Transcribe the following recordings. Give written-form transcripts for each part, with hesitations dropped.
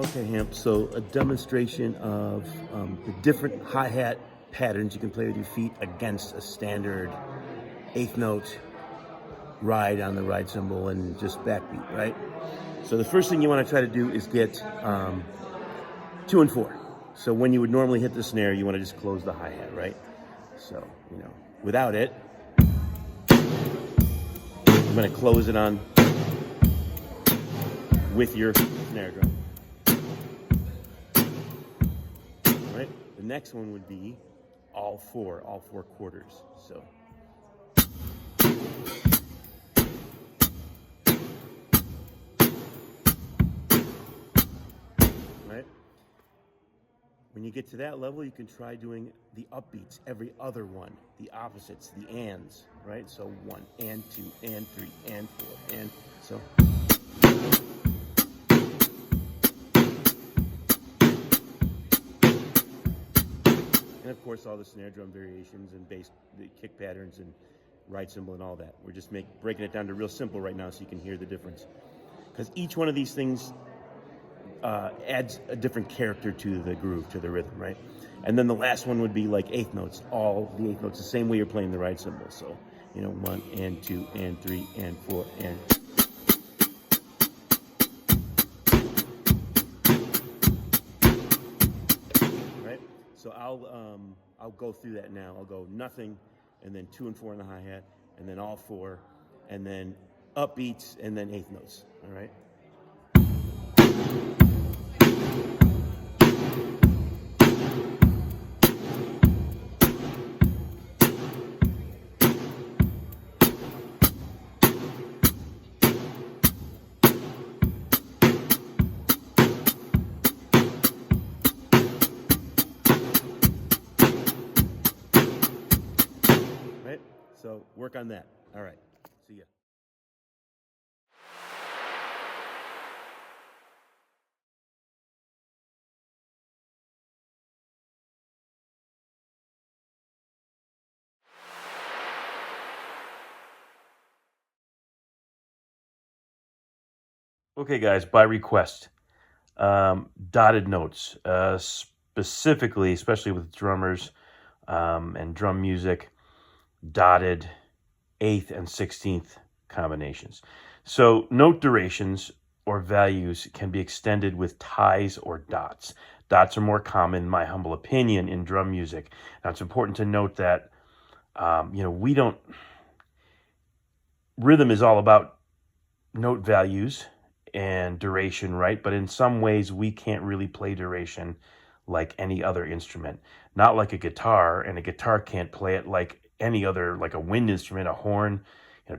Okay, Hamp, so a demonstration of the different hi-hat patterns you can play with your feet against a standard eighth note ride on the ride cymbal and just backbeat, right? So the first thing you want to try to do is get 2 and 4. So when you would normally hit the snare, you want to just close the hi-hat, right? So, without it, I'm going to close it on with your snare drum. Right? The next one would be all four quarters. So right? When you get to that level, you can try doing the upbeats, every other one, the opposites, the ands, right? So 1 and 2 and 3 and 4 and so. And of course, all the snare drum variations and bass, the kick patterns and ride cymbal and all that. We're just breaking it down to real simple right now so you can hear the difference. Because each one of these things adds a different character to the groove, to the rhythm, right? And then the last one would be like eighth notes, all the eighth notes, the same way you're playing the ride cymbal. So, 1 and 2 and 3 and 4 and. Right? So I'll go through that now. I'll go nothing, and then 2 and 4 on the hi-hat, and then all 4, and then upbeats, and then eighth notes. All right? Right? So work on that. All right. See ya. Okay, guys, by request, dotted notes, specifically, especially with drummers and drum music, dotted 8th and 16th combinations. So note durations or values can be extended with ties or dots. Dots are more common, in my humble opinion, in drum music. Now, it's important to note that, we don't, rhythm is all about note values and duration, right? But in some ways, we can't really play duration like any other instrument. Not like a guitar, and a guitar can't play it like any other, like a wind instrument, a horn,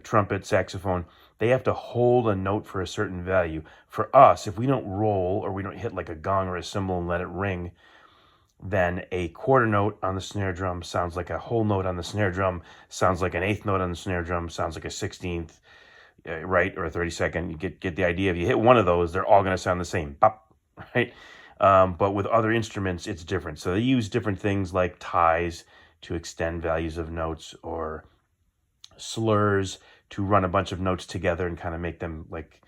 trumpet, saxophone. They have to hold a note for a certain value. For us, if we don't roll or we don't hit like a gong or a cymbal and let it ring, then a quarter note on the snare drum sounds like a whole note on the snare drum, sounds like an eighth note on the snare drum, sounds like a 16th, right, or a 32nd. You get the idea. If you hit one of those, they're all going to sound the same, pop, right? But with other instruments, it's different. So they use different things like ties to extend values of notes, or slurs to run a bunch of notes together and kind of make them like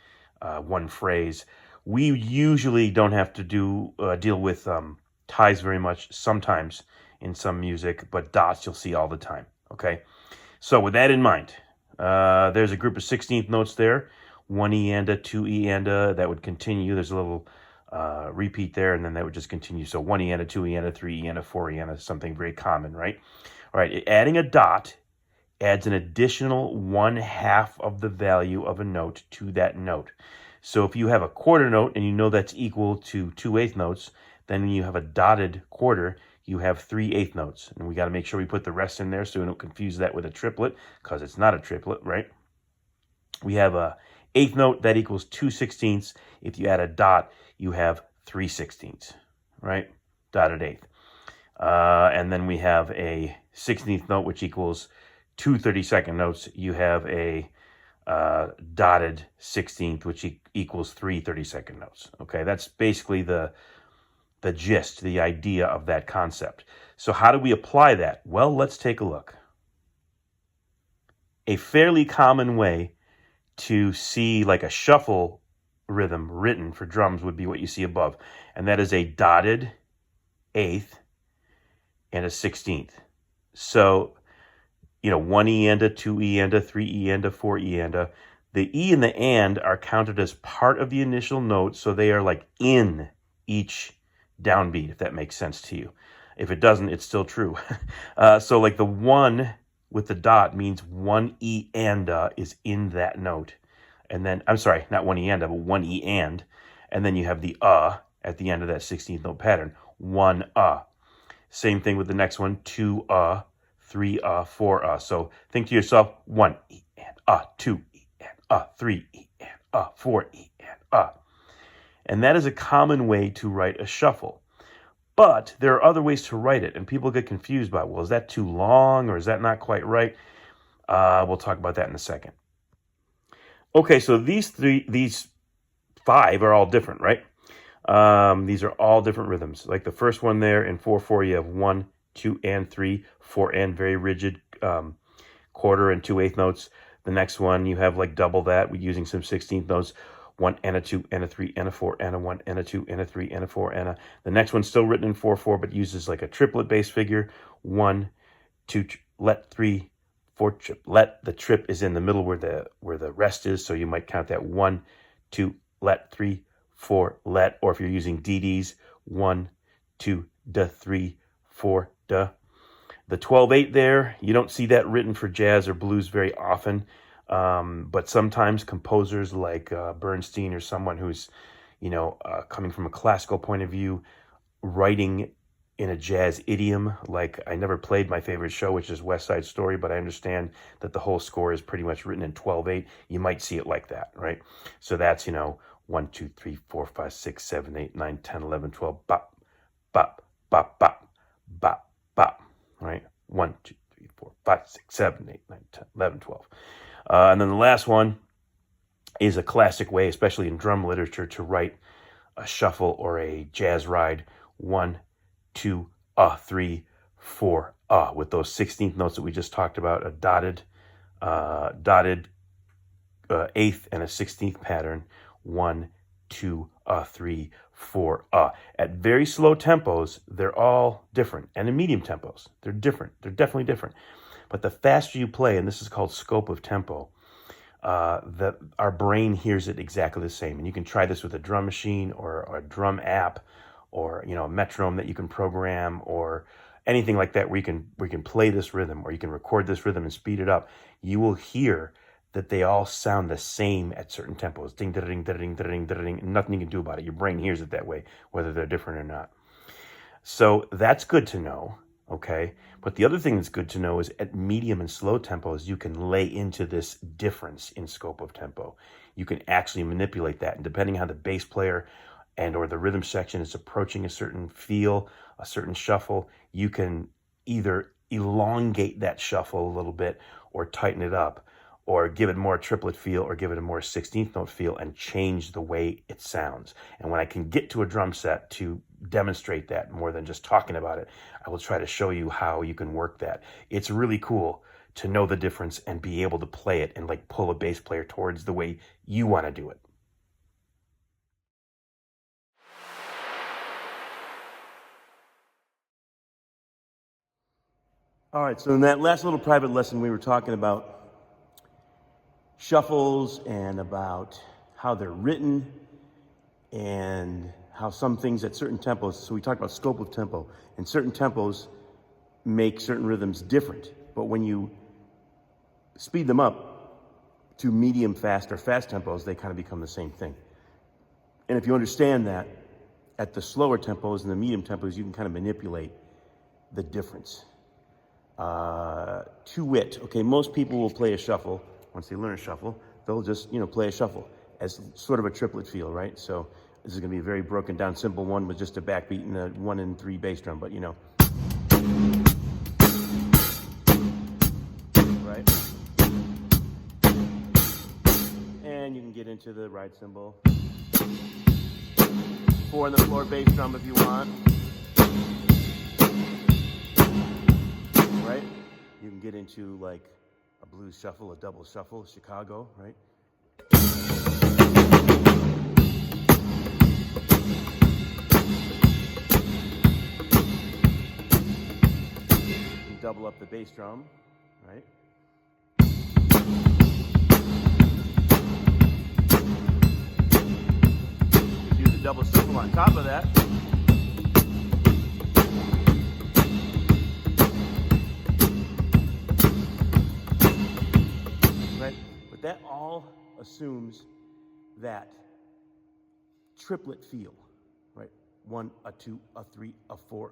one phrase. We usually don't have to deal with ties very much, sometimes in some music, but dots you'll see all the time, okay? So with that in mind, there's a group of 16th notes there, 1 E and a, 2 E and a, that would continue. There's a little repeat there, and then that would just continue. So 1 E and a, 2 E and a, 3 E and a, 4 E and a, something very common, right? All right, adding a dot adds an additional 1/2 of the value of a note to that note. So if you have a quarter note and you know that's equal to 2 eighth notes, then when you have a dotted quarter, you have 3 eighth notes. And we got to make sure we put the rest in there so we don't confuse that with a triplet, because it's not a triplet, right? We have a eighth note that equals 2 16ths. If you add a dot, you have 3 16ths, right? Dotted eighth. And then we have a 16th note, which equals 2 32nd notes. You have a dotted 16th, which equals 3 32nd notes. Okay, that's basically the gist, the idea of that concept. So how do we apply that? Well, let's take a look. A fairly common way to see like a shuffle rhythm written for drums would be what you see above. And that is a dotted eighth and a 16th. So, 1 E-enda, 2 E-enda, 3 E-enda, 4 E-enda. The E and the and are counted as part of the initial note, so they are like in each downbeat, if that makes sense to you. If it doesn't, it's still true. So like the 1 with the dot means 1 E-enda is in that note. And then, I'm sorry, not 1 E-enda, but 1 E-and. And then you have the at the end of that 16th note pattern. 1 Same thing with the next one, 2 3 4 So think to yourself, 1 E-and 2 E-and 3 E-and 4 E-and And that is a common way to write a shuffle. But there are other ways to write it, and people get confused by, well, is that too long, or is that not quite right? We'll talk about that in a second. Okay, so these 5 are all different, right? These are all different rhythms. Like the first one there in 4/4, you have 1, 2, and 3, 4 and very rigid quarter and 2/8 notes. The next one you have like double that, we're using some 16th notes. 1 and a 2 and a 3 and a 4 and a 1 and a 2 and a 3 and a 4 and a. The next one's still written in 4/4, but uses like a triplet bass figure. 1, 2, let 3, 4 trip. Let the trip is in the middle where the rest is, so you might count that 1, 2, let 3, 4 let. Or if you're using DDs, 1, 2, da 3, 4 da. The 12/8 there, you don't see that written for jazz or blues very often. But sometimes composers like Bernstein or someone who's, coming from a classical point of view, writing in a jazz idiom. Like I never played my favorite show, which is West Side Story, but I understand that the whole score is pretty much written in 12/8. You might see it like that, right? So that's, 1, 2, 3, 4, 5, 6, 7, 8, 9, 10, 11, 12, bop, bop, bop, bop, bop, bop, right? 1, 2, 3, 4, 5, 6, 7, 8, 9, 10, 11, 12. And then the last one is a classic way, especially in drum literature, to write a shuffle or a jazz ride. 1, 2, 3, 4, with those 16th notes that we just talked about, a dotted eighth and a 16th pattern. 1, 2, 3, 4, At very slow tempos, they're all different. And in medium tempos, they're different. They're definitely different. But the faster you play, and this is called scope of tempo, our brain hears it exactly the same. And you can try this with a drum machine or a drum app or, a metronome that you can program or anything like that where you can play this rhythm or you can record this rhythm and speed it up. You will hear that they all sound the same at certain tempos. Ding, ding, ding, ding, ding, nothing you can do about it. Your brain hears it that way, whether they're different or not. So that's good to know. Okay, but the other thing that's good to know is at medium and slow tempos, you can lay into this difference in scope of tempo. You can actually manipulate that, and depending on how the bass player and or the rhythm section is approaching a certain feel, a certain shuffle, you can either elongate that shuffle a little bit or tighten it up or give it more triplet feel or give it a more 16th note feel and change the way it sounds. And when I can get to a drum set to demonstrate that more than just talking about it, I will try to show you how you can work that. It's really cool to know the difference and be able to play it and like pull a bass player towards the way you want to do it. All right, so in that last little private lesson, we were talking about shuffles and about how they're written and how some things at certain tempos, so we talked about scope of tempo, and certain tempos make certain rhythms different. But when you speed them up to medium fast or fast tempos, they kind of become the same thing. And if you understand that, at the slower tempos and the medium tempos, you can kind of manipulate the difference. To wit, okay, most people will play a shuffle. Once they learn a shuffle, they'll just, play a shuffle as sort of a triplet feel, right? So this is going to be a very broken down, simple one with just a backbeat and a 1 and 3 bass drum, but right? And you can get into the ride cymbal. 4 on the floor bass drum if you want. Right? You can get into like a blues shuffle, a double shuffle, Chicago, right? double up the bass drum, right? Do the double shuffle on top of that. Right? But that all assumes that triplet feel, right? 1, a 2, a 3, a 4,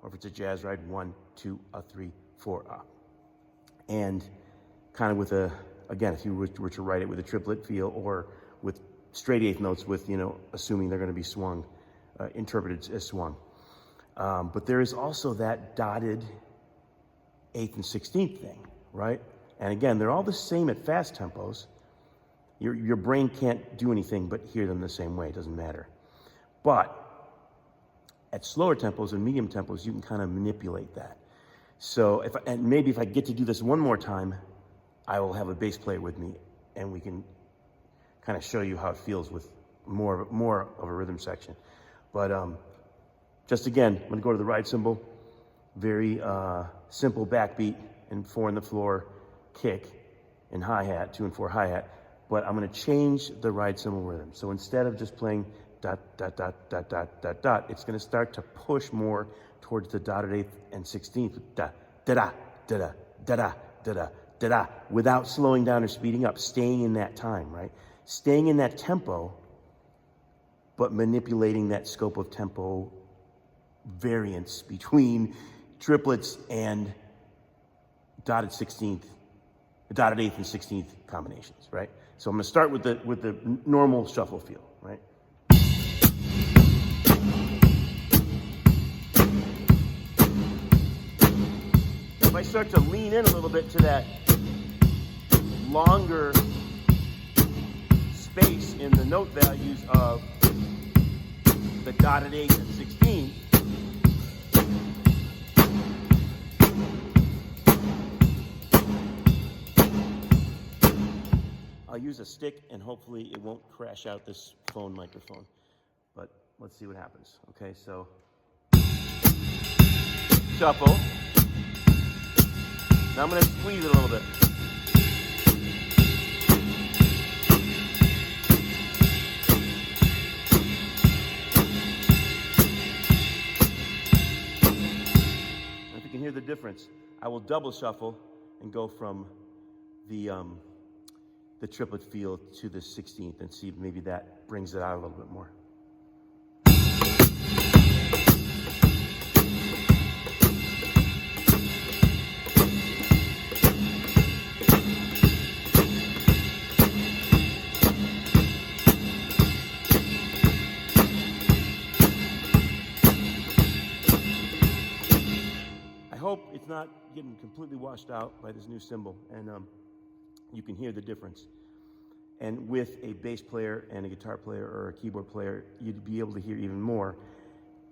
or if it's a jazz ride, 1, 2, a 3, 4, and kind of with a, again, if you were to write it with a triplet feel or with straight eighth notes with, assuming they're going to be swung, interpreted as swung. But there is also that dotted 8th and 16th thing, right? And again, they're all the same at fast tempos. Your brain can't do anything but hear them the same way. It doesn't matter. But at slower tempos and medium tempos, you can kind of manipulate that. So maybe if I get to do this one more time, I will have a bass player with me, and we can kind of show you how it feels with more of a rhythm section. But just again, I'm going to go to the ride cymbal. Very simple backbeat and 4 in the floor, kick, and hi-hat, 2 and 4 hi-hat. But I'm going to change the ride cymbal rhythm. So instead of just playing dot, dot, dot, dot, dot, dot, dot, it's going to start to push more towards the dotted 8th and 16th. Da, da, da, da, da, da, da, da, da, da, without slowing down or speeding up, staying in that time, right? Staying in that tempo, but manipulating that scope of tempo variance between triplets and dotted 8th and 16th combinations, right? So I'm going to start with the normal shuffle feel, right? If I start to lean in a little bit to that longer space in the note values of the dotted 8th and 16th, I'll use a stick and hopefully it won't crash out this phone microphone. But let's see what happens. Okay, so shuffle. Now I'm going to squeeze it a little bit. If you can hear the difference, I will double shuffle and go from the triplet feel to the 16th and see if maybe that brings it out a little bit more. I hope it's not getting completely washed out by this new cymbal, and you can hear the difference. And with a bass player and a guitar player or a keyboard player, you'd be able to hear even more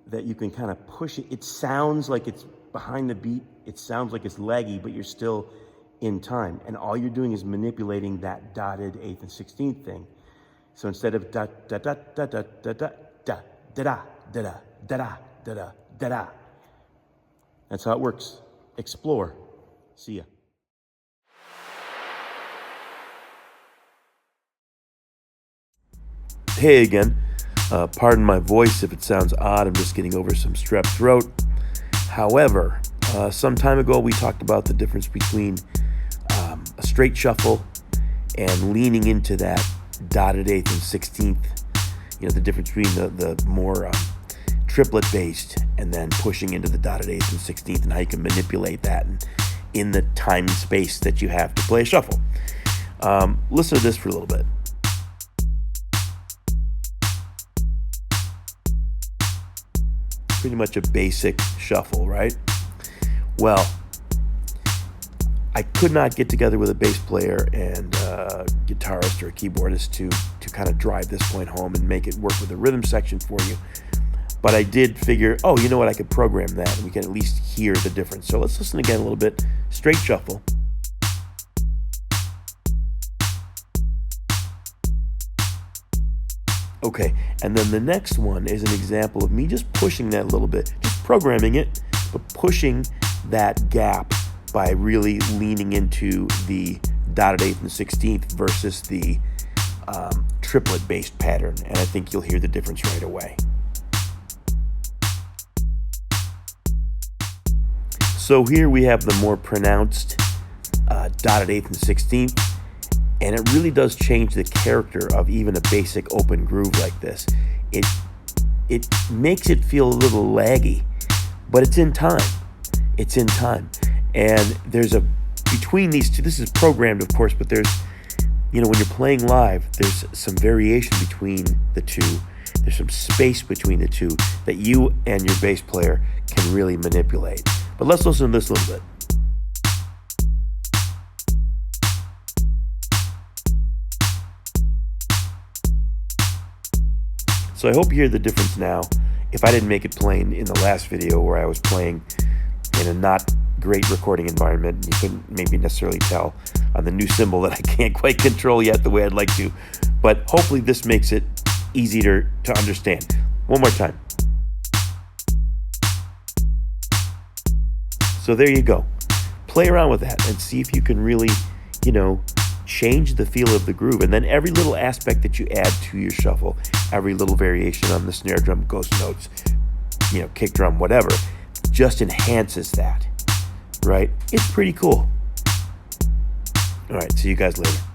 that you can kind of push it. It sounds like it's behind the beat. It sounds like it's laggy, but you're still in time. And all you're doing is manipulating that dotted 8th and 16th thing. So instead of da da da da da da da da da da da da da da da da. That's how it works. Explore. See ya. Hey again. Pardon my voice if it sounds odd. I'm just getting over some strep throat. However, some time ago we talked about the difference between a straight shuffle and leaning into that dotted 8th and 16th. The difference between the more triplet based and then pushing into the dotted 8th and 16th, and how you can manipulate that in the time and space that you have to play a shuffle. Listen to this for a little bit. Pretty much a basic shuffle, right? Well, I could not get together with a bass player and a guitarist or a keyboardist to kind of drive this point home and make it work with a rhythm section for you. But I did figure, you know what, I could program that and we can at least hear the difference. So let's listen again a little bit. Straight shuffle. Okay, and then the next one is an example of me just pushing that a little bit, just programming it, but pushing that gap by really leaning into the dotted 8th and 16th versus the triplet-based pattern, and I think you'll hear the difference right away. So here we have the more pronounced dotted 8th and 16th, and it really does change the character of even a basic open groove like this. It makes it feel a little laggy, but it's in time. It's in time. And there's between these two, this is programmed, of course, but there's, when you're playing live, there's some variation between the two. There's some space between the two that you and your bass player can really manipulate. But let's listen to this a little bit. So I hope you hear the difference now. If I didn't make it plain in the last video where I was playing in a not great recording environment, you couldn't maybe necessarily tell on the new cymbal that I can't quite control yet the way I'd like to. But hopefully this makes it easier to understand. One more time. So there you go. Play around with that and see if you can really, change the feel of the groove. And then every little aspect that you add to your shuffle, every little variation on the snare drum, ghost notes, kick drum, whatever, just enhances that, right? It's pretty cool. All right, see you guys later.